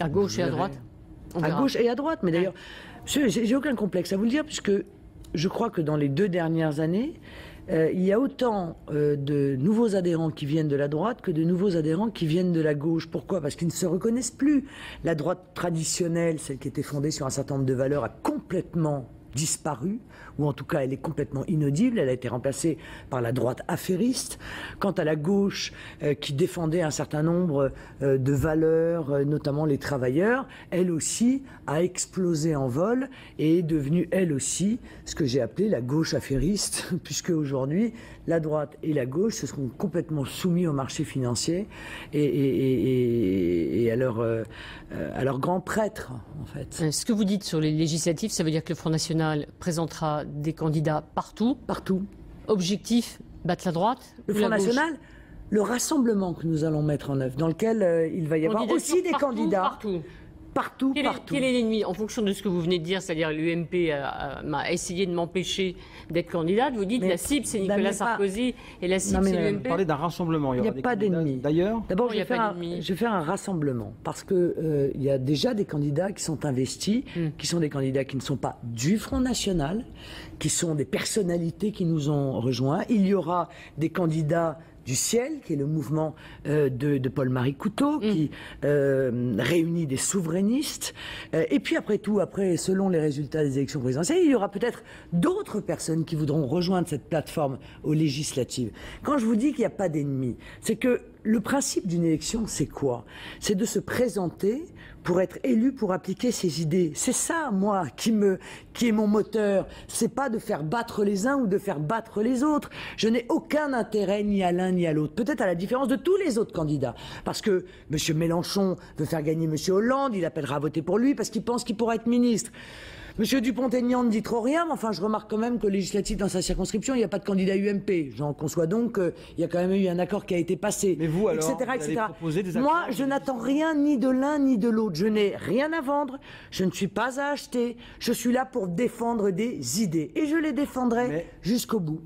À gauche et à droite. À gauche et à droite, mais d'ailleurs, j'ai aucun complexe à vous le dire, puisque je crois que dans les 2 dernières années, il y a autant de nouveaux adhérents qui viennent de la droite que de nouveaux adhérents qui viennent de la gauche. Pourquoi? Parce qu'ils ne se reconnaissent plus. La droite traditionnelle, celle qui était fondée sur un certain nombre de valeurs, a complètement disparue, ou en tout cas elle est complètement inaudible, elle a été remplacée par la droite affairiste. Quant à la gauche qui défendait un certain nombre de valeurs, notamment les travailleurs, elle aussi a explosé en vol et est devenue elle aussi ce que j'ai appelé la gauche affairiste, puisque aujourd'hui la droite et la gauche se seront complètement soumis au marché financier et à leur grand prêtre en fait. Ce que vous dites sur les législatives, ça veut dire que le Front National présentera des candidats partout. Partout. Objectif, battre la droite. Le Front National, le rassemblement que nous allons mettre en œuvre, dans lequel il va y avoir aussi des candidats. Partout. Quel est l'ennemi? En fonction de ce que vous venez de dire, c'est-à-dire l'UMP m'a essayé de m'empêcher d'être candidate, vous dites la cible c'est Nicolas Sarkozy et la cible c'est l'UMP. Vous parlez d'un rassemblement, il n'y a pas d'ennemi. D'ailleurs, d'abord je vais faire un rassemblement, parce que il y a déjà des candidats qui sont investis, qui sont des candidats qui ne sont pas du Front National, qui sont des personnalités qui nous ont rejoints. Il y aura des candidats du ciel, qui est le mouvement de Paul-Marie Couteau, qui réunit des souverainistes. Et puis après tout, selon les résultats des élections présidentielles, il y aura peut-être d'autres personnes qui voudront rejoindre cette plateforme aux législatives. Quand je vous dis qu'il n'y a pas d'ennemis, c'est que le principe d'une élection, c'est quoi? C'est de se présenter pour être élu, pour appliquer ses idées. C'est ça, moi, qui est mon moteur. C'est pas de faire battre les uns ou de faire battre les autres. Je n'ai aucun intérêt ni à l'un ni à l'autre. Peut-être à la différence de tous les autres candidats. Parce que M. Mélenchon veut faire gagner M. Hollande, il appellera à voter pour lui parce qu'il pense qu'il pourra être ministre. M. Dupont-Aignan ne dit trop rien, mais enfin, je remarque quand même que législatif dans sa circonscription, il n'y a pas de candidat UMP. J'en conçois donc qu'il y a quand même eu un accord qui a été passé, mais vous, alors, etc. proposer des Moi, je n'attends rien ni de l'un ni de l'autre. Je n'ai rien à vendre, je ne suis pas à acheter. Je suis là pour défendre des idées. Et je les défendrai jusqu'au bout.